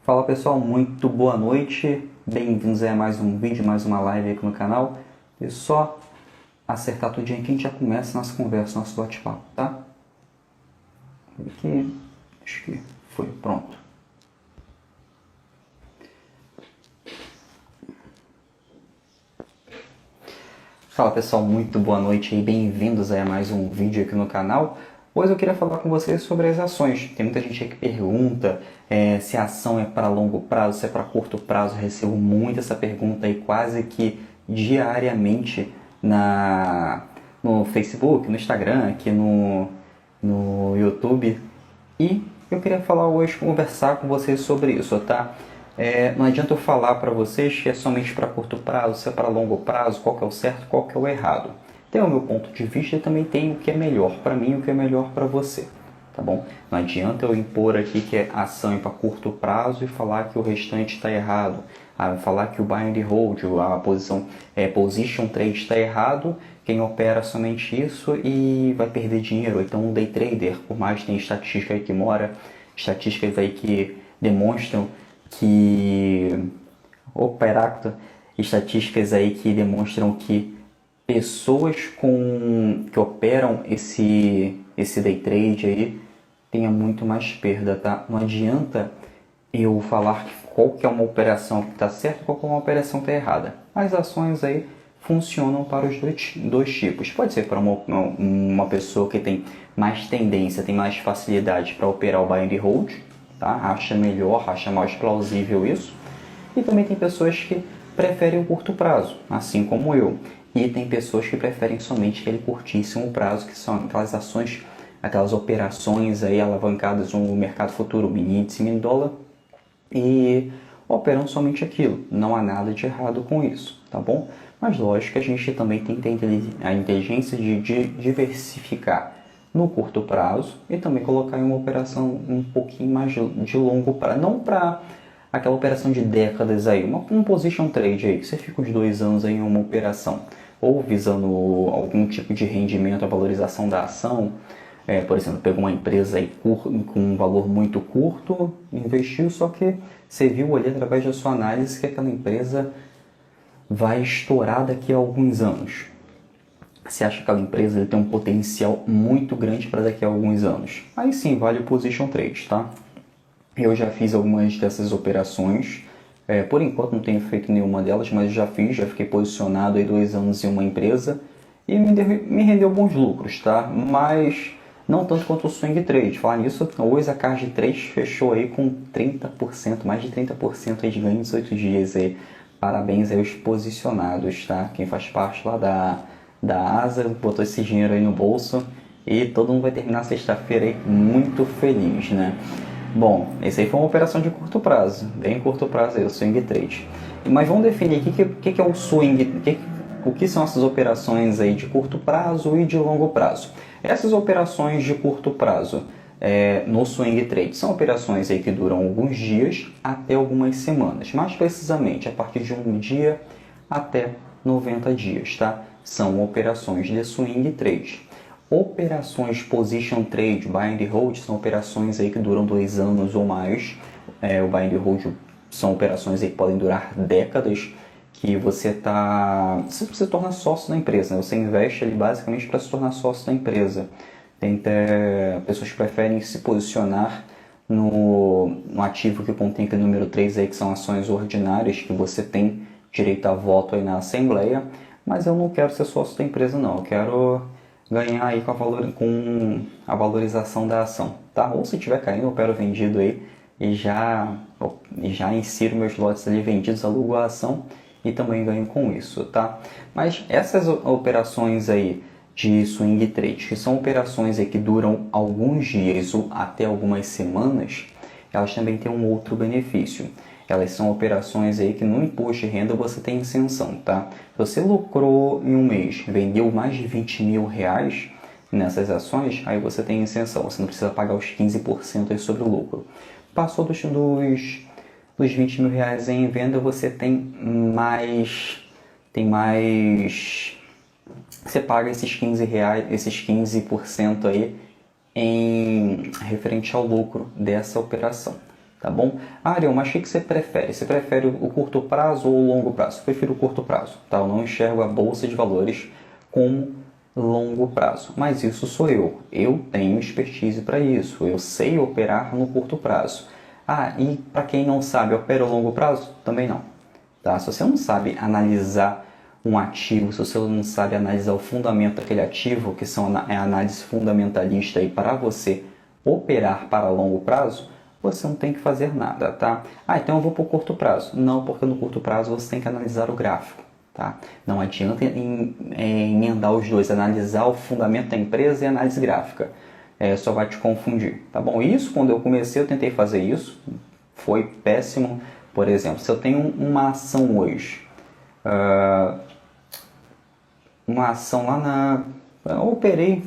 Fala pessoal, muito boa noite, bem-vindos a mais um vídeo, mais uma live aqui no canal. E só acertar tudinho aqui, a gente já começa a nossa conversa, nosso bate-papo, tá? Aqui, acho que foi, pronto. Fala pessoal, muito boa noite e bem-vindos a mais um vídeo aqui no canal. Hoje eu queria falar com vocês sobre as ações. Tem muita gente aí que pergunta se a ação é para longo prazo, se é para curto prazo. Eu recebo muito essa pergunta aí quase que diariamente no Facebook, no Instagram, aqui no YouTube. E eu queria falar hoje, conversar com vocês sobre isso, tá? Não adianta eu falar para vocês que é somente para curto prazo, se é para longo prazo, qual que é o certo, qual que é o errado. Tem o meu ponto de vista e também tem o que é melhor para mim e o que é melhor para você, tá bom? Não adianta eu impor aqui que a ação é para curto prazo e falar que o restante está errado. Falar que o buy and hold, a position trade está errado, quem opera somente isso e vai perder dinheiro. Então um day trader, por mais que tenha estatística aí estatísticas aí que demonstram que estatísticas aí que demonstram que pessoas que operam esse day trade aí tenha muito mais perda, tá? Não adianta eu falar qual que é uma operação que está certa e qual que é uma operação que está errada. As ações aí funcionam para os dois tipos. Pode ser para uma pessoa que tem mais tendência, tem mais facilidade para operar o buy and hold, tá? Acha melhor, acha mais plausível isso. E também tem pessoas que preferem o curto prazo, assim como eu. E tem pessoas que preferem somente aquele curtíssimo prazo, que são aquelas ações, aquelas operações aí alavancadas no mercado futuro, mini índice, mini dólar, e operam somente aquilo. Não há nada de errado com isso, tá bom? Mas lógico que a gente também tem que ter a inteligência de diversificar no curto prazo e também colocar em uma operação um pouquinho mais de longo prazo. Não para aquela operação de décadas aí, um position trade aí, que você fica uns 2 anos aí em uma operação, ou visando algum tipo de rendimento, a valorização da ação. Por exemplo, pegou uma empresa aí com um valor muito curto, investiu, só que você viu ali através da sua análise que aquela empresa vai estourar daqui a alguns anos. Você acha que aquela empresa tem um potencial muito grande para daqui a alguns anos. Aí sim, vale o position trade, tá? Eu já fiz algumas dessas operações. Por enquanto não tenho feito nenhuma delas, mas já fiquei posicionado aí 2 anos em uma empresa e me rendeu bons lucros, tá? Mas não tanto quanto o swing trade. Falar nisso, hoje a Card 3 fechou aí com 30%, mais de 30% aí de ganho em 18 dias. Aí. Parabéns aí aos posicionados, tá? Quem faz parte lá da ASA botou esse dinheiro aí no bolso e todo mundo vai terminar sexta-feira aí muito feliz, né? Bom, esse aí foi uma operação de curto prazo, bem curto prazo aí, o swing trade. Mas vamos definir aqui o que é o swing, o que são essas operações aí de curto prazo e de longo prazo. Essas operações de curto prazo no swing trade são operações aí que duram alguns dias até algumas semanas, mais precisamente a partir de um dia até 90 dias, tá? São operações de swing trade. Operações position trade, buy and hold, são operações aí que duram 2 anos ou mais. O buy and hold são operações aí que podem durar décadas, que você se torna sócio da empresa, né? Você investe ali basicamente para se tornar sócio da empresa. Tem até pessoas que preferem se posicionar no ativo que contém aquele número 3 aí, que são ações ordinárias, que você tem direito a voto aí na assembleia, mas eu não quero ser sócio da empresa não, eu quero ganhar aí com a valorização da ação, tá? Ou se tiver caindo, eu opero vendido aí e já insiro meus lotes ali vendidos, alugo a ação e também ganho com isso, tá? Mas essas operações aí de swing trade, que são operações aí que duram alguns dias ou até algumas semanas, elas também têm um outro benefício. Elas são operações aí que no imposto de renda você tem isenção, tá? Se você lucrou em um mês, vendeu mais de 20 mil reais nessas ações, aí você tem isenção, você não precisa pagar os 15% aí sobre o lucro. Passou dos 20 mil reais em venda, você você paga esses 15 reais, esses 15% aí referente ao lucro dessa operação. tá bom? Ariel, mas o que você prefere? Você prefere o curto prazo ou o longo prazo? Eu prefiro o curto prazo, tá? Eu não enxergo a bolsa de valores como longo prazo, mas isso sou eu. Eu tenho expertise para isso, eu sei operar no curto prazo. Ah, e para quem não sabe, opera a longo prazo? Também não, tá? Se você não sabe analisar um ativo, se você não sabe analisar o fundamento daquele ativo, que são a análise fundamentalista aí para você operar para longo prazo, você não tem que fazer nada, tá? Ah, então eu vou para o curto prazo. Não, porque no curto prazo você tem que analisar o gráfico, tá? Não adianta emendar os dois, analisar o fundamento da empresa e análise gráfica. Só vai te confundir, tá bom? Isso, quando eu comecei, eu tentei fazer isso, foi péssimo. Por exemplo, se eu tenho uma ação hoje, uma ação lá na... Eu operei,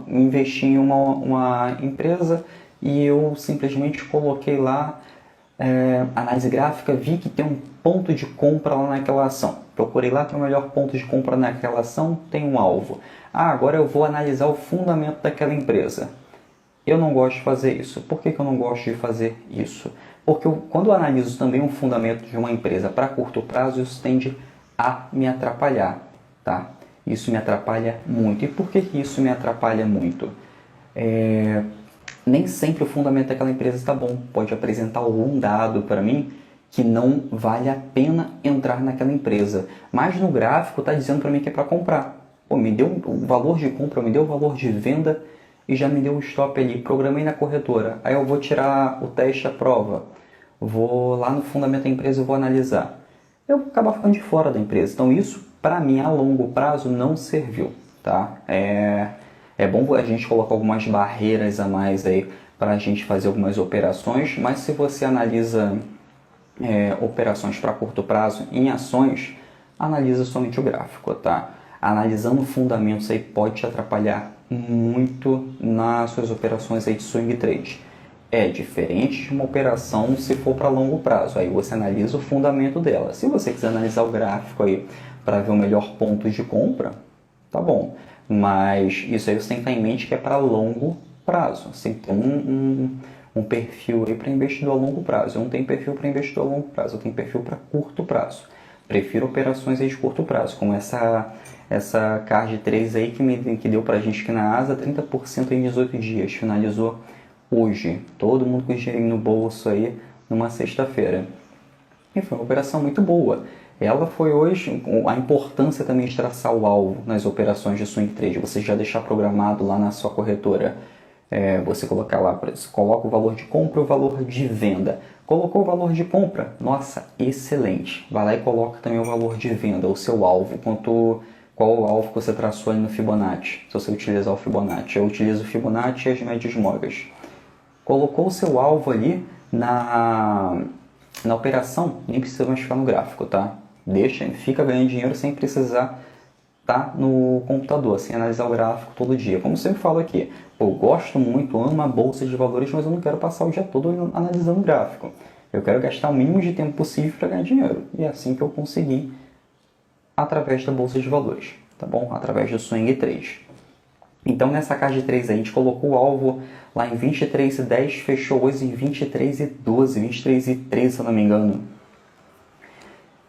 investi em uma empresa e eu simplesmente coloquei lá análise gráfica, vi que tem um ponto de compra lá naquela ação. Procurei lá, tem o melhor ponto de compra naquela ação, tem um alvo. Ah, agora eu vou analisar o fundamento daquela empresa. Eu não gosto de fazer isso. Por que eu não gosto de fazer isso? Porque quando eu analiso também um fundamento de uma empresa para curto prazo, isso tende a me atrapalhar, tá? Isso me atrapalha muito. E por que isso me atrapalha muito? Nem sempre o fundamento daquela empresa está bom. Pode apresentar algum dado para mim que não vale a pena entrar naquela empresa. Mas no gráfico está dizendo para mim que é para comprar. Pô, me deu o valor de compra, me deu o valor de venda e já me deu o stop ali. Programei na corretora. Aí eu vou tirar o teste à prova. Vou lá no fundamento da empresa e vou analisar. Eu acabo ficando de fora da empresa. Então isso, para mim, a longo prazo não serviu, tá? É bom a gente colocar algumas barreiras a mais aí para a gente fazer algumas operações, mas se você analisa operações para curto prazo em ações, analisa somente o gráfico, tá? Analisando fundamentos aí pode te atrapalhar muito nas suas operações aí de swing trade. É diferente de uma operação se for para longo prazo, aí você analisa o fundamento dela. Se você quiser analisar o gráfico aí para ver o melhor ponto de compra, tá bom. Mas isso aí você tem que ter em mente que é para longo prazo. Você tem que ter um perfil aí para investidor a longo prazo. Eu não tenho perfil para investidor a longo prazo, eu tenho perfil para curto prazo. Prefiro operações aí de curto prazo, como essa CARD 3 aí que deu pra gente aqui na ASA, 30% em 18 dias, finalizou hoje. Todo mundo com dinheiro no bolso aí numa sexta-feira. E foi uma operação muito boa. Ela foi hoje, a importância também de traçar o alvo nas operações de swing trade, você já deixar programado lá na sua corretora. Você colocar lá, coloca o valor de compra e o valor de venda. Colocou o valor de compra? Nossa, excelente. Vai lá e coloca também o valor de venda, o seu alvo. Qual o alvo que você traçou ali no Fibonacci, se você utilizar o Fibonacci. Eu utilizo o Fibonacci e as médias móveis. Colocou o seu alvo ali na operação, nem precisa mais ficar no gráfico, tá? Fica ganhando dinheiro sem precisar estar no computador, sem analisar o gráfico todo dia. Como eu sempre falo aqui, eu gosto muito, amo a bolsa de valores, mas eu não quero passar o dia todo analisando o gráfico. Eu quero gastar o mínimo de tempo possível para ganhar dinheiro. E é assim que eu consegui através da bolsa de valores, tá bom? Através do swing trade. Então nessa CARD 3 aí, a gente colocou o alvo lá em 23,10, fechou hoje em 23,12, 23,13 se eu não me engano.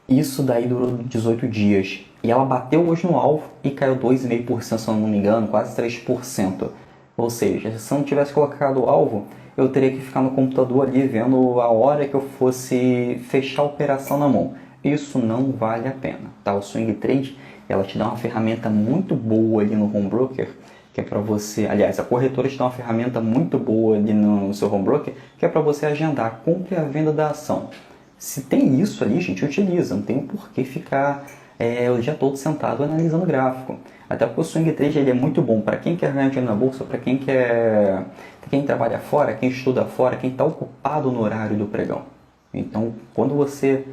Isso daí durou 18 dias. E ela bateu hoje no alvo e caiu 2,5%, se eu não me engano, quase 3%. Ou seja, se eu não tivesse colocado o alvo, eu teria que ficar no computador ali vendo a hora que eu fosse fechar a operação na mão. Isso não vale a pena, tá? O swing trade, ela te dá uma ferramenta muito boa ali no home broker, que é para você, aliás, a corretora te dá uma ferramenta muito boa ali no seu home broker, que é para você agendar a compra e a venda da ação. Se tem isso ali, gente, utiliza, não tem por que ficar o dia todo sentado analisando o gráfico. Até porque o swing trade ele é muito bom para quem quer ganhar dinheiro na bolsa, para quem trabalha fora, quem estuda fora, quem está ocupado no horário do pregão. Então, quando você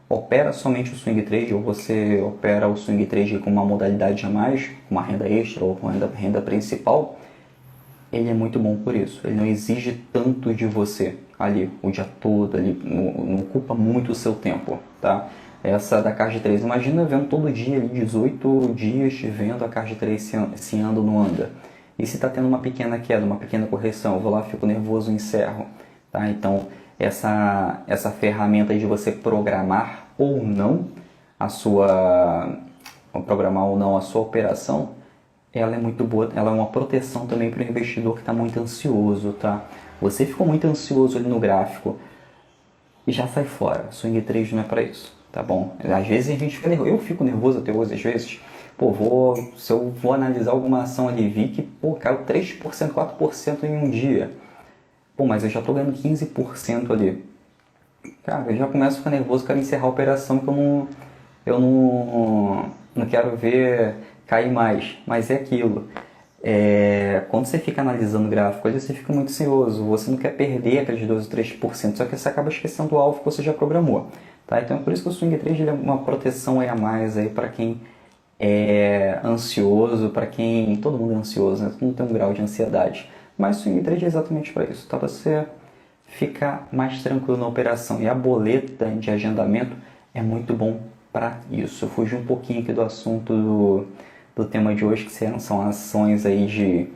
opera somente o swing trade ou você opera o swing trade com uma modalidade a mais, com uma renda extra ou com renda principal, ele é muito bom por isso. Ele não exige tanto de você ali o dia todo, ali, não ocupa muito o seu tempo, tá? Essa da CARD 3, imagina vendo todo dia ali 18 dias vendo a CARD 3 se anda ou não anda. E se está tendo uma pequena queda, uma pequena correção, eu vou lá, fico nervoso e encerro, tá? Então essa ferramenta de você programar ou não a sua operação, ela é muito boa, ela é uma proteção também para o investidor que está muito ansioso, tá? Você ficou muito ansioso ali no gráfico e já sai fora. Swing trade não é para isso, tá bom? Às vezes a gente fica nervoso, eu fico nervoso até hoje, às vezes. Pô, se eu vou analisar alguma ação ali, vi que, caiu 3%, 4% em um dia. Pô, mas eu já tô ganhando 15% ali. Cara, eu já começo a ficar nervoso, quero encerrar a operação que eu não quero ver cair mais. Mas é aquilo. Quando você fica analisando o gráfico, ali você fica muito ansioso, você não quer perder aqueles 2 ou 3%, só que você acaba esquecendo o alvo que você já programou. Tá? Então é por isso que o swing trade é uma proteção aí a mais para quem é ansioso, para quem... Todo mundo é ansioso, né? Todo mundo tem um grau de ansiedade. Mas o swing trade é exatamente para isso, tá? Você ficar mais tranquilo na operação. E a boleta de agendamento é muito bom para isso. Eu fugi um pouquinho aqui do assunto do tema de hoje, que são ações aí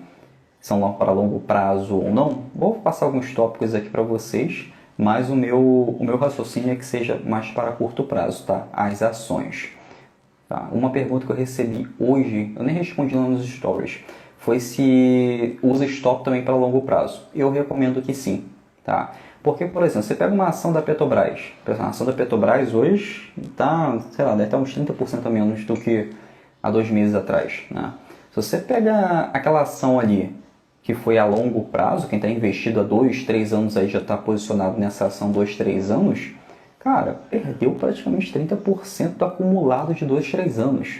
são para longo prazo ou não. Vou passar alguns tópicos aqui para vocês, mas o meu raciocínio é que seja mais para curto prazo, tá? As ações. Tá? Uma pergunta que eu recebi hoje, eu nem respondi lá nos stories, foi se usa stop também para longo prazo. Eu recomendo que sim, tá? Porque, por exemplo, você pega uma ação da Petrobras. A ação da Petrobras hoje está, sei lá, deve estar uns 30% a menos do que há 2 meses atrás, né? Se você pega aquela ação ali que foi a longo prazo, quem está investido há 2, 3 anos aí já está posicionado nessa ação 2, 3 anos, cara, perdeu praticamente 30% do acumulado de 2, 3 anos.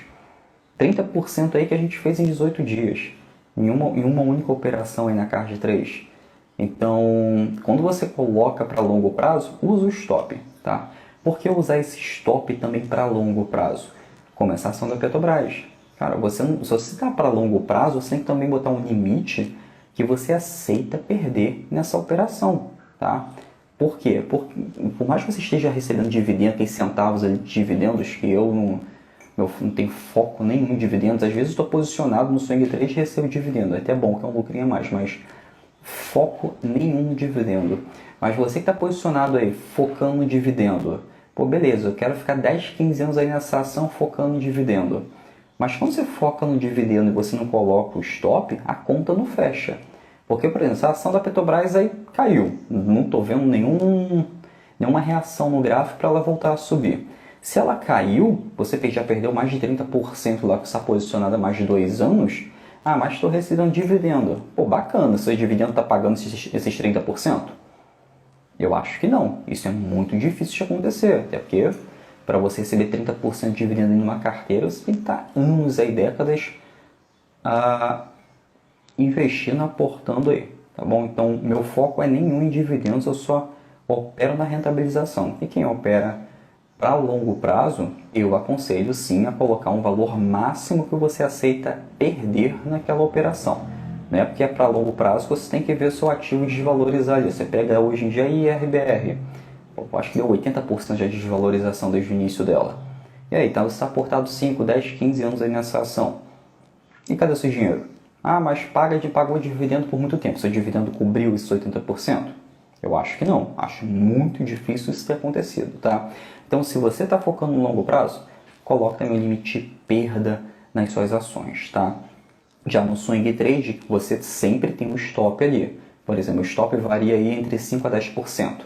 30% aí que a gente fez em 18 dias, em uma única operação aí na Card 3. Então, quando você coloca para longo prazo, usa o stop, tá? Por que usar esse stop também para longo prazo? Como essa ação da Petrobras. Cara, se você está para longo prazo, você tem que também botar um limite que você aceita perder nessa operação, tá? Por quê? Por mais que você esteja recebendo dividendos, aqueles centavos ali de dividendos, que eu não tenho foco nenhum em dividendos, às vezes estou posicionado no swing trade e recebo dividendo, é até bom que é um lucrinho a mais, mas foco nenhum no dividendo. Mas você que está posicionado aí, focando no dividendo, pô, beleza, eu quero ficar 10, 15 anos aí nessa ação focando no dividendo. Mas quando você foca no dividendo e você não coloca o stop, a conta não fecha. Porque, por exemplo, a ação da Petrobras aí caiu. Não estou vendo nenhuma reação no gráfico para ela voltar a subir. Se ela caiu, você já perdeu mais de 30% lá que está posicionada há mais de 2 anos. Ah, mas estou recebendo dividendo. Pô, bacana, seu dividendo está pagando esses 30%? Eu acho que não. Isso é muito difícil de acontecer. Até porque, para você receber 30% de dividendo em uma carteira, você tem que estar anos aí, décadas, investindo, aportando aí. Tá bom? Então, meu foco é nenhum em dividendos, eu só opero na rentabilização. E quem opera para longo prazo, eu aconselho sim a colocar um valor máximo que você aceita perder naquela operação. Né? Porque é para longo prazo, você tem que ver o seu ativo desvalorizar. Você pega hoje em dia a IRBR, acho que deu 80% de desvalorização desde o início dela. E aí, você está aportado 5, 10, 15 anos aí nessa ação. E cadê o seu dinheiro? Ah, mas pagou dividendo por muito tempo. Seu dividendo cobriu esses 80%? Eu acho que não. Acho muito difícil isso ter acontecido, tá? Então, se você está focando no longo prazo, coloque também o limite de perda nas suas ações, tá? Já no swing trade, você sempre tem um stop ali. Por exemplo, o stop varia aí entre 5 a 10%.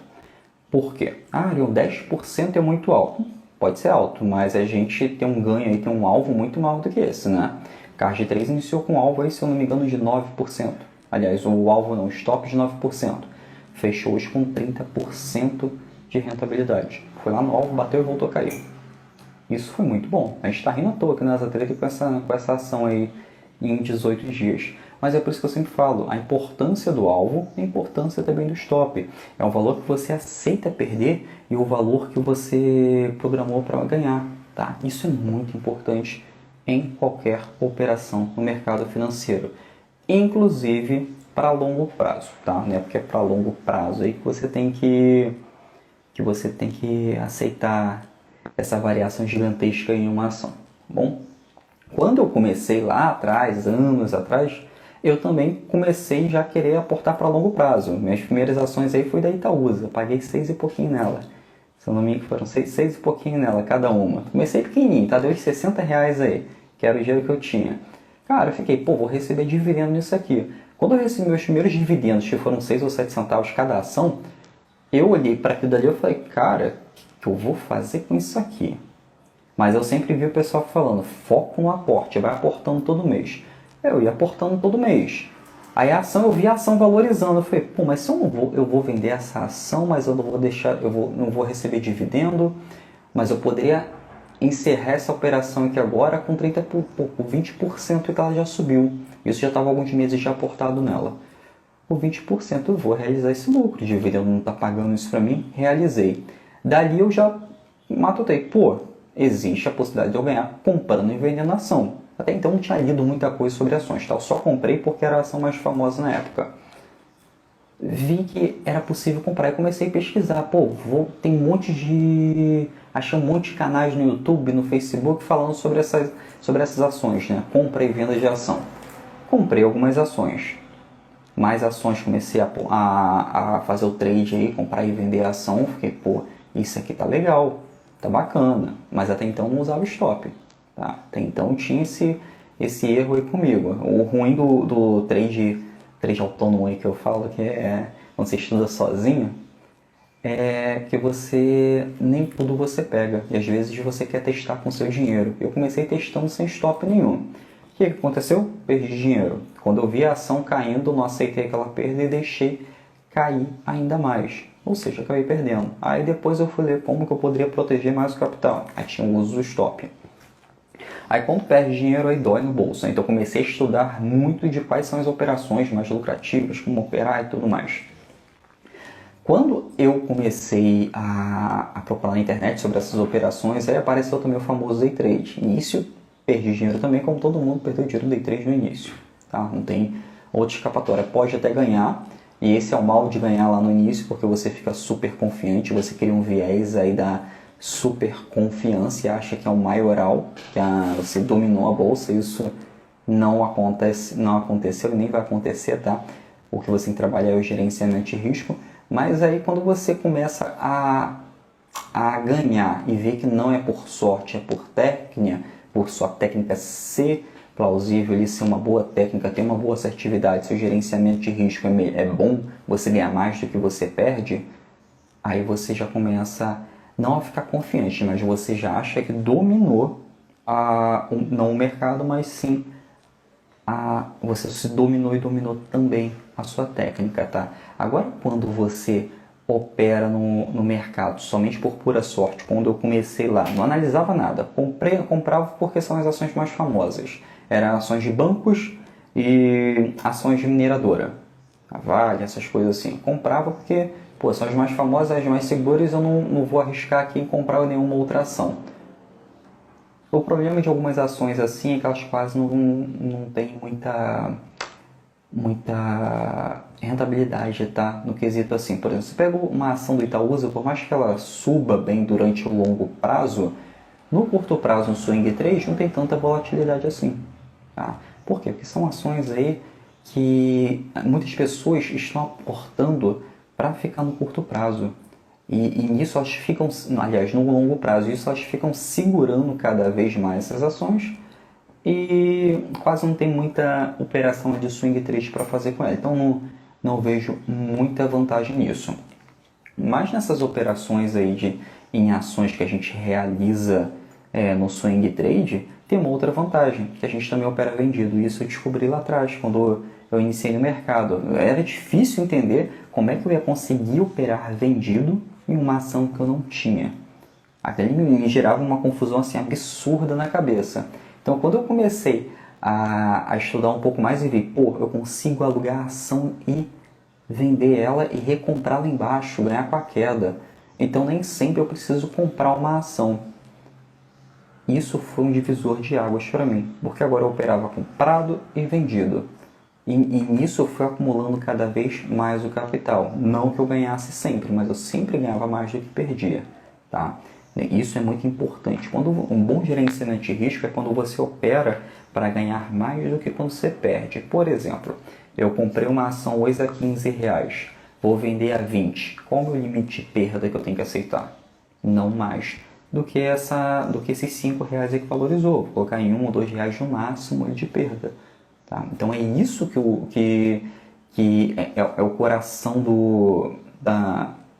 Por quê? Ah, 10% é muito alto. Pode ser alto, mas a gente tem um ganho aí, tem um alvo muito maior do que esse, né? Card 3 iniciou com um alvo aí, se eu não me engano, de 9%. Aliás, o alvo não, o stop de 9%. Fechou hoje com 30% de rentabilidade. Foi lá no alvo, bateu e voltou a cair. Isso foi muito bom. A gente está rindo à toa aqui nessa trade com essa ação aí em 18 dias. Mas é por isso que eu sempre falo, a importância do alvo e a importância também do stop. É um valor que você aceita perder e o valor que você programou para ganhar. Tá? Isso é muito importante em qualquer operação no mercado financeiro. Inclusive para longo prazo, tá? Não é porque é para longo prazo aí que você tem que aceitar essa variação gigantesca em uma ação, tá bom? Quando eu comecei lá atrás, anos atrás, eu também comecei já a querer aportar para longo prazo. Minhas primeiras ações aí foi da Itaúsa, paguei 6 e pouquinho nela. Se eu não me engano, foram 6 e pouquinho nela, cada uma. Comecei pequenininho, tá? Deu uns R$ 60 aí, que era o dinheiro que eu tinha. Cara, eu fiquei, pô, vou receber dividendo nisso aqui. Quando eu recebi meus primeiros dividendos, que foram 6 ou 7 centavos cada ação, eu olhei para aquilo dali e falei, cara, o que eu vou fazer com isso aqui? Mas eu sempre vi o pessoal falando, foco no aporte, vai aportando todo mês. Eu ia aportando todo mês. Aí a ação, eu vi a ação valorizando. Eu falei, pô, mas se eu vou vender essa ação, mas eu não vou deixar, não vou receber dividendo, mas eu poderia encerrar essa operação aqui agora com 30 por pouco, 20% que ela já subiu. Isso já estava alguns meses já aportado nela. O 20% eu vou realizar esse lucro. O dividendo não está pagando isso para mim, realizei. Dali eu já matutei, pô, existe a possibilidade de eu ganhar comprando e vendendo ação. Até então não tinha lido muita coisa sobre ações, tá? Eu só comprei porque era a ação mais famosa na época. Vi que era possível comprar e comecei a pesquisar. Pô, tem um monte de... Achei um monte de canais no YouTube, no Facebook falando sobre essas ações, né? Compra e venda de ação. Comprei algumas ações. Mais ações, comecei a fazer o trade aí, comprar e vender a ação. Fiquei, pô, isso aqui tá legal, tá bacana. Mas até então não usava stop. Tá? Até então tinha esse erro aí comigo. O ruim do trade autônomo aí que eu falo, que é quando você estuda sozinho, é que nem tudo você pega. E às vezes você quer testar com seu dinheiro. Eu comecei testando sem stop nenhum. O que aconteceu? Perdi dinheiro. Quando eu vi a ação caindo, não aceitei aquela perda e deixei cair ainda mais. Ou seja, acabei perdendo. Aí depois eu fui ler como que eu poderia proteger mais o capital. Aí tinha o uso do stop. Aí quando perde dinheiro, aí dói no bolso. Então eu comecei a estudar muito de quais são as operações mais lucrativas, como operar e tudo mais. Quando eu comecei a procurar na internet sobre essas operações, aí apareceu também o famoso day trade. Início, perdi dinheiro também, como todo mundo perdeu dinheiro no day trade no início. Tá? Não tem outra escapatória. Pode até ganhar, e esse é o mal de ganhar lá no início, porque você fica super confiante, você cria um viés aí da super confiança e acha que é um maioral, que você dominou a bolsa. Isso não aconteceu e nem vai acontecer, tá? O que você tem que trabalhar é o gerenciamento de risco. Mas aí quando você começa a ganhar e ver que não é por sorte, é por sua técnica ser plausível, ele ser uma boa técnica, ter uma boa assertividade, seu gerenciamento de risco é bom, você ganha mais do que você perde, aí você já começa não a ficar confiante, mas você já acha que dominou não o mercado, mas sim você se dominou e dominou também a sua técnica, tá? Agora, quando você opera no mercado somente por pura sorte, quando eu comecei lá, não analisava nada, comprava porque são as ações mais famosas. Eram ações de bancos e ações de mineradora, a Vale, essas coisas assim. Comprava porque, pô, são as mais famosas, as mais seguras, eu não vou arriscar aqui em comprar nenhuma outra ação. O problema de algumas ações assim é que elas quase não têm muita rentabilidade, tá? No quesito assim, por exemplo, você pega uma ação do Itaúsa, por mais que ela suba bem durante o longo prazo, no curto prazo, no swing trade, não tem tanta volatilidade assim, tá? Por quê? Porque são ações aí que muitas pessoas estão aportando para ficar no curto prazo. E nisso elas ficam, aliás, no longo prazo, isso elas ficam segurando cada vez mais essas ações e quase não tem muita operação de swing trade para fazer com ela. Então não vejo muita vantagem nisso. Mas nessas operações aí em ações que a gente realiza no swing trade, tem uma outra vantagem, que a gente também opera vendido. Isso eu descobri lá atrás, quando eu iniciei no mercado. Era difícil entender como é que eu ia conseguir operar vendido em uma ação que eu não tinha. Aquele me gerava uma confusão assim absurda na cabeça. Então, quando eu comecei a estudar um pouco mais e vi, pô, eu consigo alugar a ação e vender ela e recomprar lá embaixo, ganhar com a queda. Então, nem sempre eu preciso comprar uma ação. Isso foi um divisor de águas para mim, porque agora eu operava comprado e vendido. E nisso eu fui acumulando cada vez mais o capital. Não que eu ganhasse sempre, mas eu sempre ganhava mais do que perdia. Tá? Isso é muito importante. Um bom gerenciamento de risco é quando você opera para ganhar mais do que quando você perde. Por exemplo, eu comprei uma ação hoje a R$ 15, vou vender a 20. Qual é o limite de perda que eu tenho que aceitar? Não mais do que esses R$ 5 aí que valorizou. Vou colocar em R$ 1 ou R$ 2 no máximo de perda. Tá? Então é isso que é o coração do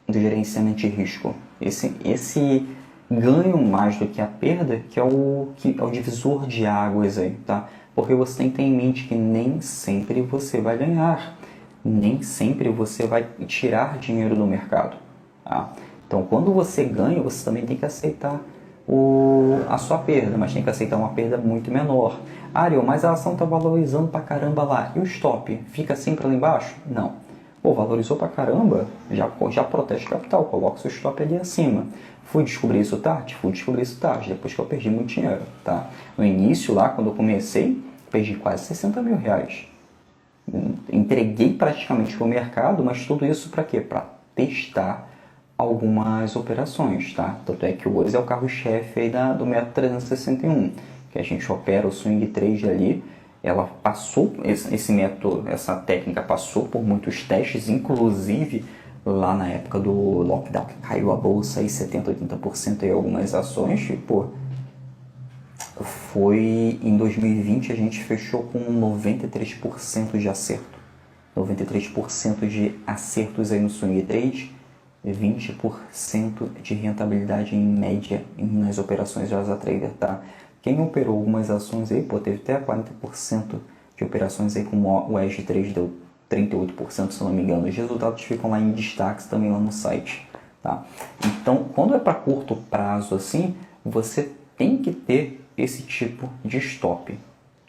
gerenciamento de risco. Esse ganho mais do que a perda, que é o divisor de águas aí, tá? Porque você tem que ter em mente que nem sempre você vai ganhar, nem sempre você vai tirar dinheiro do mercado, tá? Então, quando você ganha, você também tem que aceitar a sua perda, mas tem que aceitar uma perda muito menor. Ariel, mas a ação está valorizando pra caramba lá, e o stop? Fica sempre lá embaixo? Não. Pô, valorizou pra caramba, já protege capital, coloca o seu stop ali acima. Fui descobrir isso tarde? Fui descobrir isso tarde, depois que eu perdi muito dinheiro, tá? No início lá, quando eu comecei, perdi quase R$ 60 mil. Entreguei praticamente para o mercado, mas tudo isso para quê? Para testar algumas operações, tá? Tanto é que hoje é o carro-chefe aí do método 361, que a gente opera o swing trade ali. Ela passou, esse método, essa técnica passou por muitos testes, inclusive lá na época do lockdown, que caiu a bolsa aí 70%, 80% em algumas ações, e, pô, foi em 2020 a gente fechou com 93% de acerto. 93% de acertos aí no swing trade, 20% de rentabilidade em média nas operações de Asa Trader, tá? Quem operou algumas ações aí, pô, teve até 40% de operações aí, como o Edge 3 deu 38%, se não me engano. Os resultados ficam lá em destaques também lá no site, tá? Então, quando é para curto prazo assim, você tem que ter esse tipo de stop.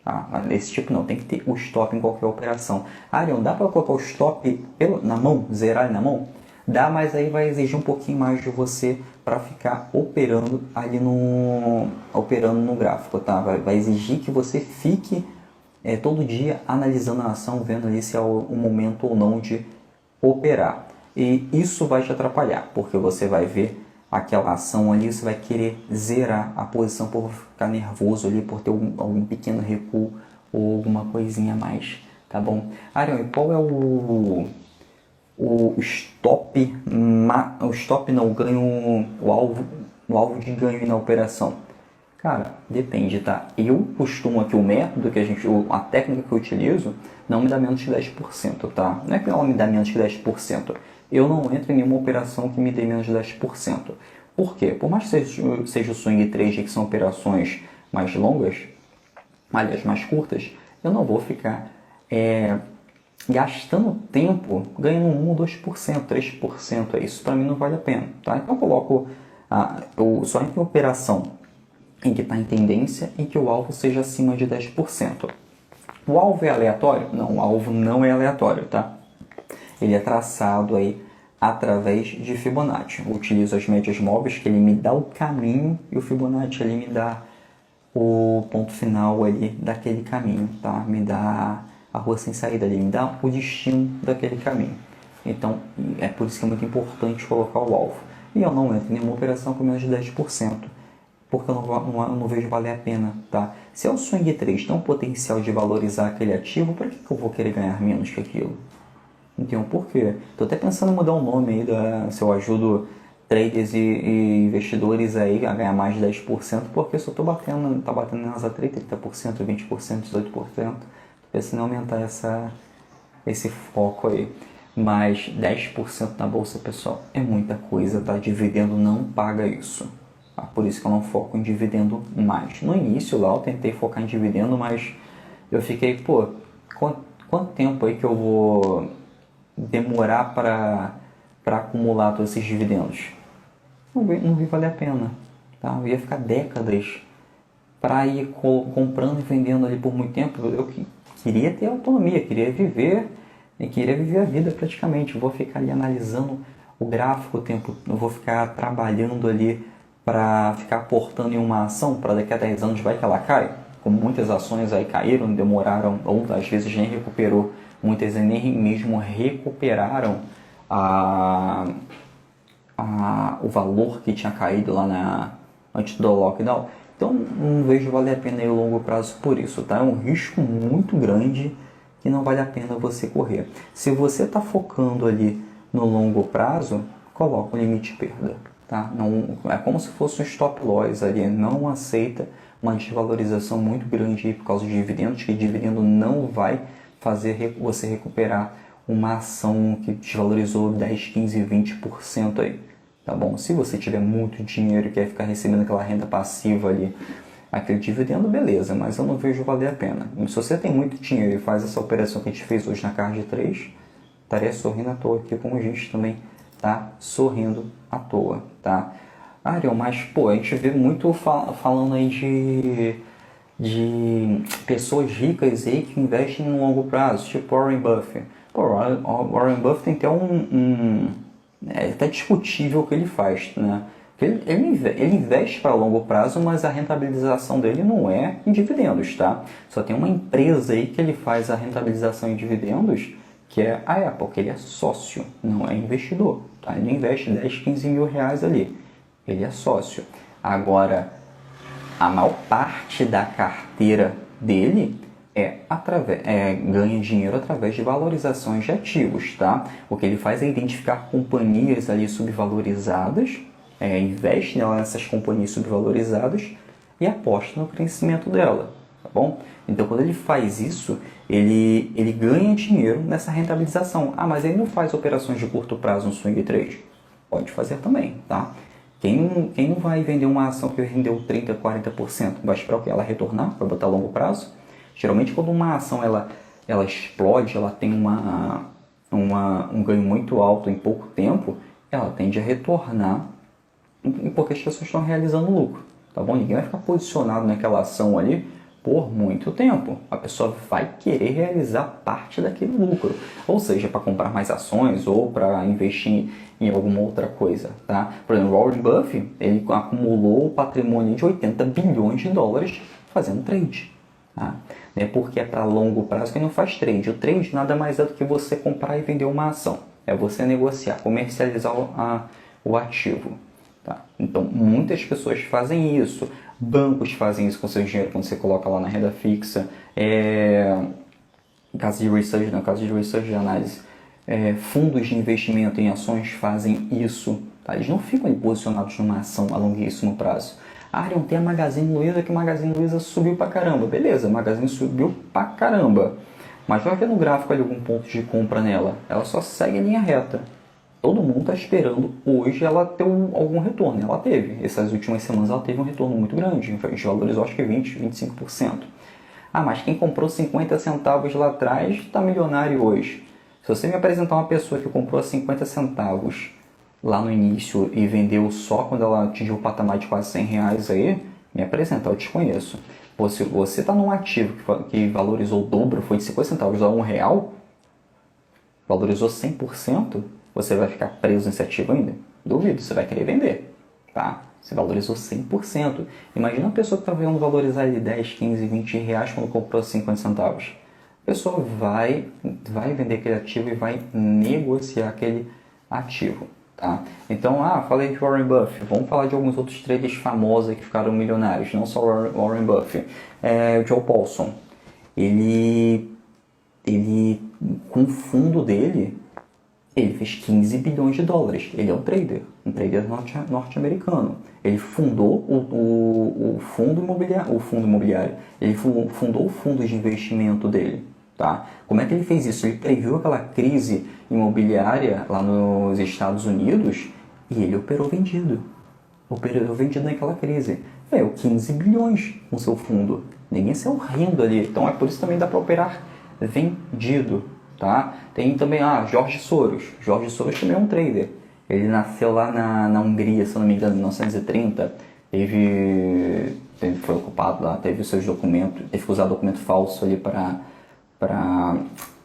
Ah, esse tipo não, tem que ter o stop em qualquer operação. Ariel, dá para colocar o stop na mão, zerar ele na mão? Dá, mas aí vai exigir um pouquinho mais de você para ficar operando ali no gráfico, tá? Vai exigir que você fique todo dia analisando a ação, vendo ali se é o momento ou não de operar. E isso vai te atrapalhar, porque você vai ver aquela ação ali, você vai querer zerar a posição por ficar nervoso ali, por ter algum pequeno recuo ou alguma coisinha a mais, tá bom? Ariel, e qual é o stop, o stop não, ganho, o alvo de ganho na operação? Cara, depende, tá? Eu costumo aqui, o método que a técnica que eu utilizo não me dá menos de 10%, tá? Não é que ela me dá menos de 10%. Eu não entro em nenhuma operação que me dê menos de 10%. Por quê? Por mais que seja o swing trade, que são operações mais longas, aliás, mais curtas, eu não vou ficar gastando tempo ganhando 1, 2%, 3%. Isso para mim não vale a pena, tá? Então eu coloco, eu só entro em operação em que está em tendência e que o alvo seja acima de 10%. O alvo é aleatório? Não, o alvo não é aleatório, tá? Ele é traçado aí através de Fibonacci. Eu utilizo as médias móveis, que ele me dá o caminho, e o Fibonacci ele me dá o ponto final ali daquele caminho, tá? Me dá a rua sem saída ali, me dá o destino daquele caminho. Então, é por isso que é muito importante colocar o alvo. E eu não entro em nenhuma operação com menos de 10%, porque eu não vejo valer a pena, tá? Se é o swing trade tem um potencial de valorizar aquele ativo, para que eu vou querer ganhar menos que aquilo? Não tem um porquê. Tô até pensando em mudar o nome aí, se eu ajudo traders e investidores aí a ganhar mais de 10%, porque só tá batendo nas a 30%, 20%, 18%. Tô pensando em aumentar esse foco aí. Mas 10% na bolsa, pessoal, é muita coisa, tá? Dividendo não paga isso. Tá? Por isso que eu não foco em dividendo mais. No início lá eu tentei focar em dividendo, mas eu fiquei, pô, quanto tempo aí que eu vou demorar para acumular todos esses dividendos? Não vi valer a pena, tá? Eu ia ficar décadas para ir comprando e vendendo ali por muito tempo. Eu queria ter autonomia, queria viver a vida praticamente. Eu vou ficar ali analisando o gráfico o tempo, eu vou ficar trabalhando ali para ficar aportando em uma ação para daqui a 10 anos vai que ela cai. Como muitas ações aí caíram, demoraram, ou às vezes nem recuperou, muitas nem mesmo recuperaram o valor que tinha caído lá antes do lockdown. Então não vejo valer a pena ir a longo prazo por isso, tá? É um risco muito grande que não vale a pena você correr. Se você está focando ali no longo prazo, coloca um limite de perda, tá? Não, é como se fosse um stop loss ali, não aceita uma desvalorização muito grande aí por causa de dividendos, que dividendo não vai fazer você recuperar uma ação que desvalorizou 10, 15, 20% aí, tá bom? Se você tiver muito dinheiro e quer ficar recebendo aquela renda passiva ali, aquele dividendo, beleza, mas eu não vejo valer a pena. Se você tem muito dinheiro e faz essa operação que a gente fez hoje na Card 3, estaria sorrindo à toa aqui, como a gente também tá sorrindo à toa, tá? Ariel, mas pô, a gente vê muito falando aí de pessoas ricas aí que investem no longo prazo, tipo Warren Buffett. Pô, Warren Buffett tem até é até discutível o que ele faz, né? Ele investe para longo prazo, mas a rentabilização dele não é em dividendos, tá? Só tem uma empresa aí que ele faz a rentabilização em dividendos, que é a Apple, que ele é sócio, não é investidor, tá? Ele investe 10, 15 mil reais ali, ele é sócio. Agora, a maior parte da carteira dele ganha dinheiro através de valorizações de ativos, tá? O que ele faz é identificar companhias ali subvalorizadas, investe nessas companhias subvalorizadas e aposta no crescimento dela, tá bom? Então, quando ele faz isso, ele ganha dinheiro nessa rentabilização. Ah, mas ele não faz operações de curto prazo no swing trade? Pode fazer também, tá? Quem não vai vender uma ação que rendeu 30%, 40%? Vai esperar o que? Ela retornar para botar a longo prazo? Geralmente, quando uma ação ela explode, ela tem um ganho muito alto em pouco tempo, ela tende a retornar porque as pessoas estão realizando lucro, tá bom? Ninguém vai ficar posicionado naquela ação ali por muito tempo. A pessoa vai querer realizar parte daquele lucro, ou seja, para comprar mais ações ou para investir em alguma outra coisa, tá? Por exemplo, Warren Buffett, ele acumulou o patrimônio de 80 bilhões de dólares fazendo trade, tá? Né? Porque é para longo prazo que não faz trade. O trade nada mais é do que você comprar e vender uma ação. É você negociar, comercializar o ativo. Tá? Então, muitas pessoas fazem isso. Bancos fazem isso com seu dinheiro quando você coloca lá na renda fixa. Caso de research, no caso de research de análise, fundos de investimento em ações fazem isso. Tá? Eles não ficam ali posicionados numa ação a longuíssimo prazo. Arion, tem a Magazine Luiza, que a Magazine Luiza subiu pra caramba. Beleza, a Magazine subiu pra caramba. Mas vai ver no gráfico ali algum ponto de compra nela. Ela só segue em linha reta. Todo mundo está esperando hoje ela ter algum retorno. Ela teve. Essas últimas semanas ela teve um retorno muito grande. Valorizou acho que 20, 25%. Ah, mas quem comprou 50 centavos lá atrás está milionário hoje. Se você me apresentar uma pessoa que comprou 50 centavos lá no início e vendeu só quando ela atingiu o patamar de quase 100 reais aí, me apresenta, eu te conheço. Se você está num ativo que valorizou o dobro, foi de 50 centavos a R$1, valorizou 100%, você vai ficar preso nesse ativo ainda? Duvido, você vai querer vender, tá? Você valorizou 100%. Imagina uma pessoa que está vendo valorizar de 10, 15, 20 reais quando comprou 50 centavos. A pessoa vai vender aquele ativo e vai negociar aquele ativo, tá? Então, falei de Warren Buffett. Vamos falar de alguns outros traders famosos que ficaram milionários, não só Warren Buffett. O Joe Paulson. Ele com o fundo dele, ele fez 15 bilhões de dólares. Ele é um trader norte-americano. Ele fundou o fundo imobiliário. Ele fundou o fundo de investimento dele. Tá? Como é que ele fez isso? Ele previu aquela crise imobiliária lá nos Estados Unidos e ele operou vendido. Operou vendido naquela crise. 15 bilhões com seu fundo. Ninguém saiu rindo ali. Então é por isso que também dá para operar vendido. Tá? Tem também Jorge Soros. Jorge Soros também é um trader. Ele nasceu lá na Hungria, se não me engano, em 1930. Foi ocupado lá, teve os seus documentos, teve que usar documento falso ali para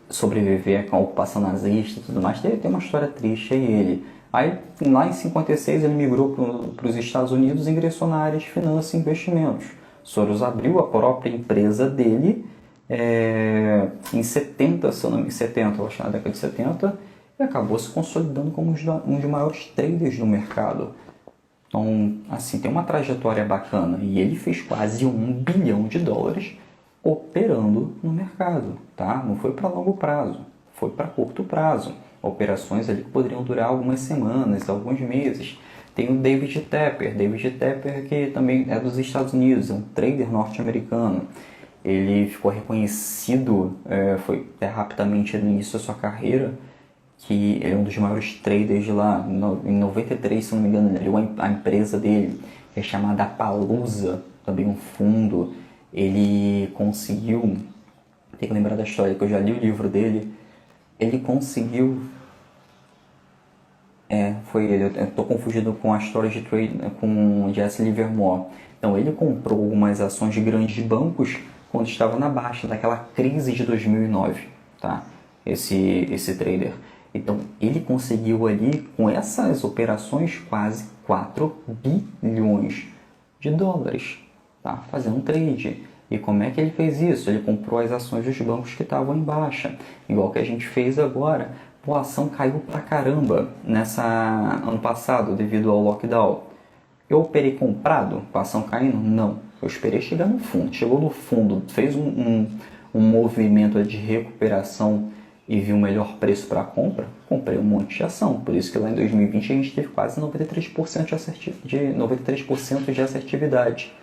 sobreviver com a ocupação nazista e tudo mais. Tem uma história triste aí ele. Aí lá em 56 ele migrou para os Estados Unidos e ingressou na área de finanças e investimentos. Soros abriu a própria empresa dele em 70, se eu não me engano, 70, eu acho, na década de 70, e acabou se consolidando como um dos maiores traders do mercado. Então, assim, tem uma trajetória bacana e ele fez quase US$ 1 bilhão operando no mercado, tá? Não foi para longo prazo, foi para curto prazo. Operações ali que poderiam durar algumas semanas, alguns meses. Tem o David Tepper que também é dos Estados Unidos, é um trader norte-americano. Ele ficou reconhecido, foi rapidamente no início da sua carreira, que ele é um dos maiores traders de lá. Em 93, se não me engano, ele abriu a empresa dele, que é chamada Palusa, também um fundo. Ele conseguiu, tem que lembrar da história, que eu já li o livro dele, ele conseguiu, foi ele, eu estou confundido com a história de trade, com Jesse Livermore. Então ele comprou algumas ações de grandes bancos quando estava na baixa daquela crise de 2009, tá? Esse trader. Então ele conseguiu ali, com essas operações, quase US$ 4 bilhões, tá? Fazendo um trade. E como é que ele fez isso? Ele comprou as ações dos bancos que estavam em baixa, igual que a gente fez agora. Pô, a ação caiu pra caramba ano passado devido ao lockdown. Eu operei comprado com a ação caindo? Não. Eu esperei chegar no fundo. Chegou no fundo, fez um movimento de recuperação e vi um melhor preço para compra, comprei um monte de ação. Por isso que lá em 2020 a gente teve quase 93% de assertividade.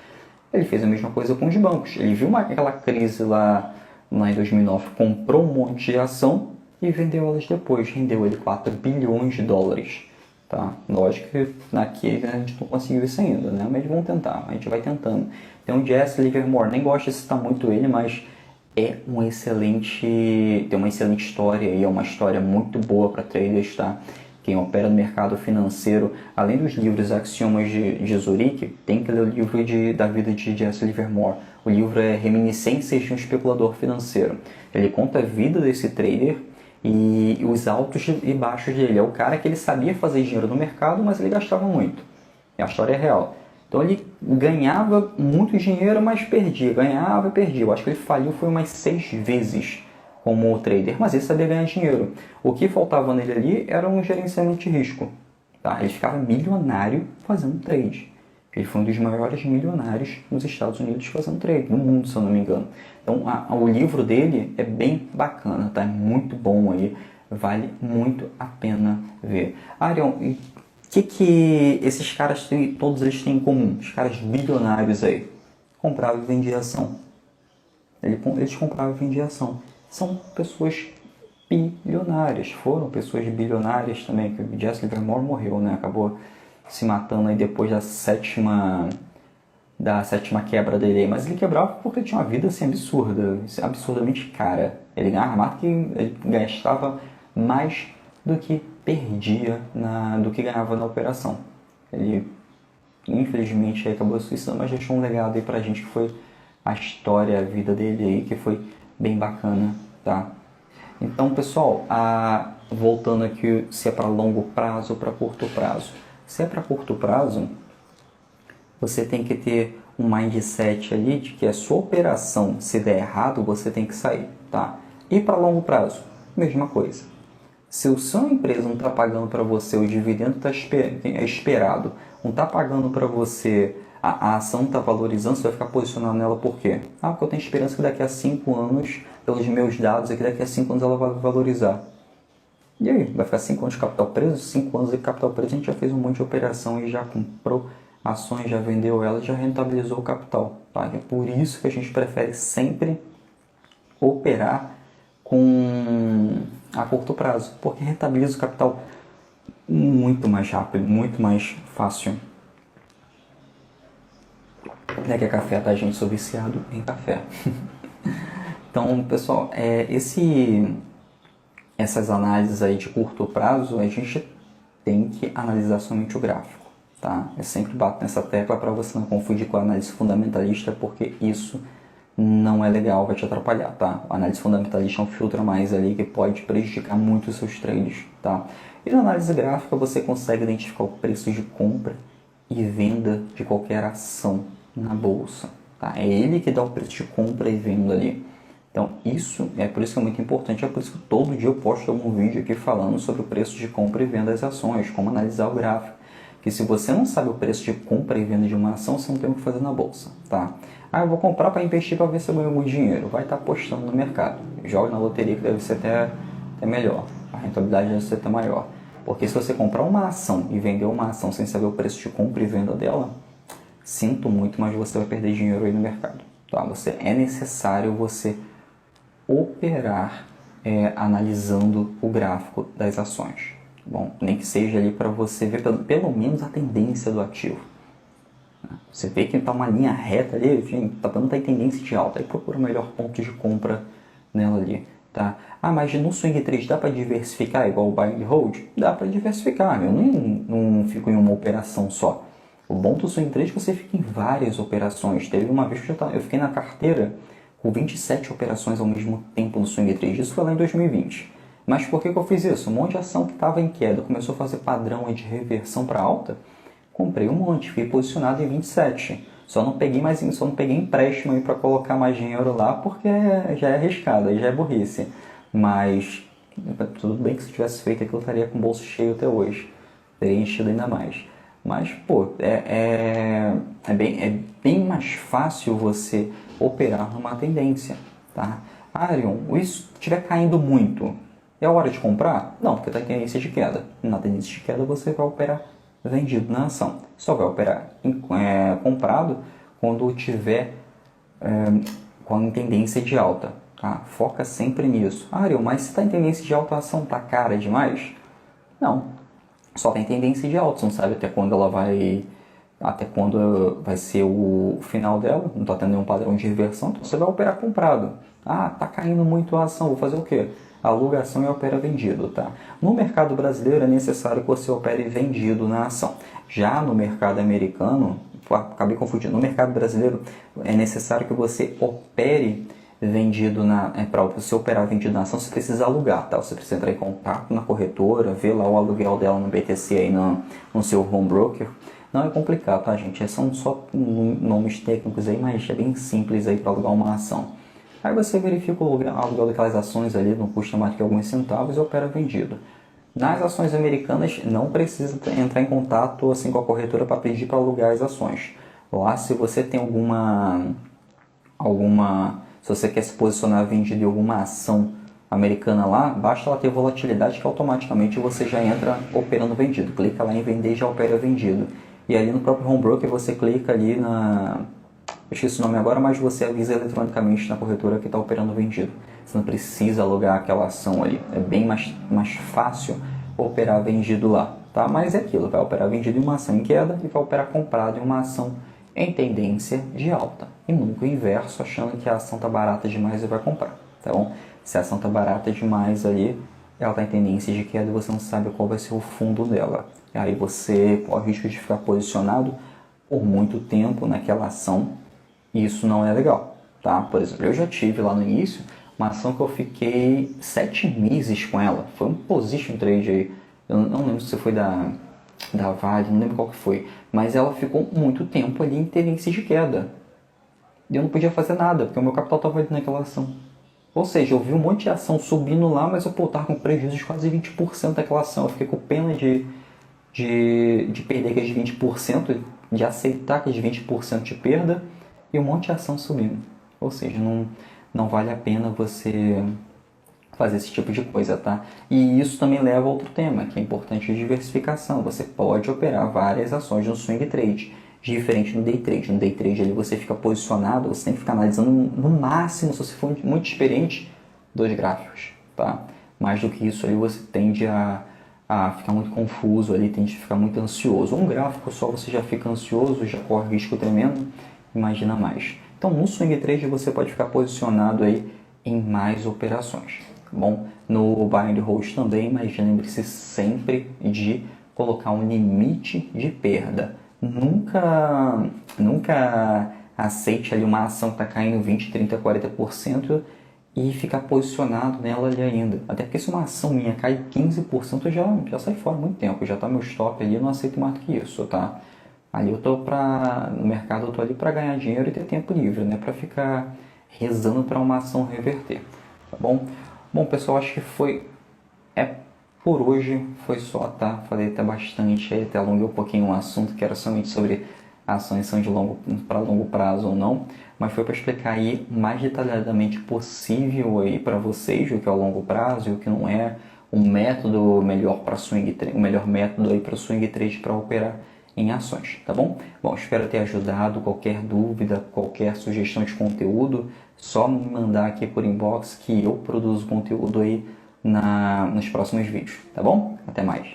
Ele fez a mesma coisa com os bancos. Ele viu aquela crise lá em 2009, comprou um monte de ação e vendeu elas depois. Rendeu ele US$ 4 bilhões. Tá? Lógico que aqui a gente não conseguiu isso ainda, né? Mas vamos tentar, a gente vai tentando. Tem o Jesse Livermore, nem gosto de citar muito ele, mas tem uma excelente história e é uma história muito boa para traders, tá? Quem opera no mercado financeiro, além dos livros Axiomas de Zurique, tem que ler o livro da vida de Jesse Livermore. O livro é Reminiscências de um Especulador Financeiro. Ele conta a vida desse trader e os altos e baixos dele. É o cara que ele sabia fazer dinheiro no mercado, mas ele gastava muito. A história é real. Então ele ganhava muito dinheiro, mas perdia. Ganhava e perdia. Eu acho que ele faliu foi umas 6 vezes como trader, mas ele sabia ganhar dinheiro. O que faltava nele ali era um gerenciamento de risco. Tá? Ele ficava milionário fazendo trade. Ele foi um dos maiores milionários nos Estados Unidos fazendo trade, no mundo, se eu não me engano. Então o livro dele é bem bacana, tá? É muito bom aí, vale muito a pena ver. Arion, o que esses caras todos eles têm em comum? Os caras bilionários aí, compravam e vendiam ação. Eles compravam e vendiam ação. São pessoas bilionárias, foram pessoas bilionárias também, que o Jesse Livermore morreu, né? Acabou se matando aí depois da sétima quebra dele. Mas ele quebrava porque ele tinha uma vida assim absurda, absurdamente cara. Ele ganhava mais que ele gastava mais do que perdia do que ganhava na operação. Ele infelizmente acabou se suicidando, mas deixou um legado aí pra gente que foi a história, a vida dele aí, que foi bem bacana, tá? Então, pessoal, voltando aqui, se é para longo prazo ou para curto prazo. Se é para curto prazo, você tem que ter um mindset ali de que a sua operação, se der errado, você tem que sair, tá? E para longo prazo, mesma coisa. Se a sua empresa não está pagando para você, o dividendo é esperado, não está pagando para você, a ação está valorizando, você vai ficar posicionado nela por quê? Porque eu tenho esperança que daqui a 5 anos, pelos meus dados aqui, daqui a 5 anos ela vai valorizar. E aí, vai ficar 5 anos de capital preso? 5 anos de capital preso, a gente já fez um monte de operação e já comprou ações, já vendeu elas, já rentabilizou o capital. Tá? É por isso que a gente prefere sempre operar a curto prazo, porque rentabiliza o capital muito mais rápido, muito mais fácil. Não é que é café, tá, gente? Sou viciado em café. Então, pessoal, essas análises aí de curto prazo, a gente tem que analisar somente o gráfico, tá? Eu sempre bato nessa tecla para você não confundir com a análise fundamentalista, porque isso não é legal, vai te atrapalhar, tá? A análise fundamentalista é um filtro a mais ali que pode prejudicar muito os seus trades, tá? E na análise gráfica você consegue identificar o preço de compra e venda de qualquer ação na bolsa, tá? É ele que dá o preço de compra e venda ali. Então isso é por isso que é muito importante, é por isso que todo dia eu posto algum vídeo aqui falando sobre o preço de compra e venda das ações, como analisar o gráfico. que se você não sabe o preço de compra e venda de uma ação, você não tem o que fazer na bolsa, tá? Ah, eu vou comprar para investir para ver se eu ganho algum dinheiro. Vai estar apostando no mercado. Joga na loteria que deve ser até melhor. A rentabilidade deve ser até maior. Porque se você comprar uma ação e vender uma ação sem saber o preço de compra e venda dela, sinto muito, mas você vai perder dinheiro aí no mercado. Tá? É necessário você operar analisando o gráfico das ações. Bom, nem que seja ali para você ver pelo menos a tendência do ativo. Você vê que está uma linha reta ali, não está em tendência de alta, aí procura o melhor ponto de compra nela ali. Tá? Ah, mas no swing trade dá para diversificar igual o buy and hold? Dá para diversificar, eu não fico em uma operação só. O bom do swing trade é que você fica em várias operações. Teve uma vez que eu fiquei na carteira com 27 operações ao mesmo tempo no swing trade, isso foi lá em 2020. Mas por que eu fiz isso? Um monte de ação que estava em queda começou a fazer padrão de reversão para alta, comprei um monte, fiquei posicionado em 27. Só não peguei empréstimo para colocar mais dinheiro lá porque já é arriscado, aí já é burrice. Mas tudo bem que se eu tivesse feito aquilo eu estaria com o bolso cheio até hoje. Teria enchido ainda mais. Mas, pô, é bem mais fácil você operar numa tendência, tá? Arion, isso estiver caindo muito, é hora de comprar? Não, porque está em tendência de queda. Na tendência de queda você vai operar vendido na ação. Só vai operar comprado quando tiver com tendência de alta. Tá? Foca sempre nisso. Ariel, mas se está em tendência de alta, a ação está cara demais? Não. Só tem tendência de alta. Você não sabe até quando vai ser o final dela. Não está tendo nenhum padrão de reversão. Então você vai operar comprado. Ah, está caindo muito a ação. Vou fazer o quê? Aluga a ação e opera vendido, tá? No mercado brasileiro é necessário que você opere vendido na ação. Já no mercado americano, acabei confundindo, no mercado brasileiro é necessário que você opere vendido para você operar vendido na ação, você precisa alugar, tá? Você precisa entrar em contato na corretora, ver lá o aluguel dela no BTC aí no seu home broker. Não é complicado, tá, gente? São só nomes técnicos aí, mas é bem simples aí para alugar uma ação. Aí você verifica o aluguel daquelas ações ali, não custa mais que alguns centavos e opera vendido. Nas ações americanas não precisa entrar em contato assim com a corretora para pedir para alugar as ações. Lá se você tem se você quer se posicionar vendido em alguma ação americana lá, basta ela ter volatilidade que automaticamente você já entra operando vendido. Clica lá em vender e já opera vendido. E ali no próprio home broker você clica ali eu esqueci o nome agora, mas você avisa eletronicamente na corretora que está operando vendido. Você não precisa alugar aquela ação ali. É bem mais fácil operar vendido lá. Tá? Mas é aquilo, vai operar vendido em uma ação em queda e vai operar comprado em uma ação em tendência de alta. E nunca o inverso, achando que a ação está barata demais e vai comprar. Então, se a ação está barata demais ali, ela está em tendência de queda e você não sabe qual vai ser o fundo dela. E aí você corre o risco de ficar posicionado por muito tempo naquela ação. E isso não é legal, tá? Por exemplo, eu já tive lá no início uma ação que eu fiquei 7 meses com ela. Foi um position trade aí. Eu não lembro se foi da Vale, não lembro qual que foi. Mas ela ficou muito tempo ali em tendência de queda. E eu não podia fazer nada, porque o meu capital estava ali naquela ação. Ou seja, eu vi um monte de ação subindo lá, mas eu estava com prejuízo de quase 20% daquela ação. Eu fiquei com pena de perder aqueles 20%, de aceitar aqueles 20% de perda, e um monte de ação subindo. Ou seja, não vale a pena você fazer esse tipo de coisa, tá? E isso também leva a outro tema, que é importante a diversificação. Você pode operar várias ações no swing trade, diferente no day trade. No day trade ali você fica posicionado, você tem que ficar analisando no máximo, se você for muito experiente, 2 gráficos, tá? Mais do que isso ali você tende a ficar muito confuso ali, tende a ficar muito ansioso. Um gráfico só você já fica ansioso, já corre risco tremendo. Imagina mais. Então no swing trade você pode ficar posicionado aí em mais operações, tá bom? No buy and hold também, mas lembre-se sempre de colocar um limite de perda. Nunca aceite ali uma ação que está caindo 20, 30, 40% e ficar posicionado nela ali ainda. Até porque se uma ação minha cai 15%, eu já saio fora há muito tempo, já está meu stop ali, eu não aceito mais do que isso, tá? Ali no mercado eu tô ali para ganhar dinheiro e ter tempo livre, né? Para ficar rezando para uma ação reverter, tá bom? Bom, pessoal, acho que Por hoje foi só, tá? Falei até bastante, até alonguei um pouquinho o assunto, que era somente sobre ações são de para longo prazo ou não, mas foi para explicar aí o mais detalhadamente possível aí para vocês o que é o longo prazo e o que não é, um método melhor para swing trade, o melhor método aí para swing trade para operar em ações, tá bom? Bom, espero ter ajudado. Qualquer dúvida, qualquer sugestão de conteúdo, só me mandar aqui por inbox que eu produzo conteúdo aí nos próximos vídeos, tá bom? Até mais!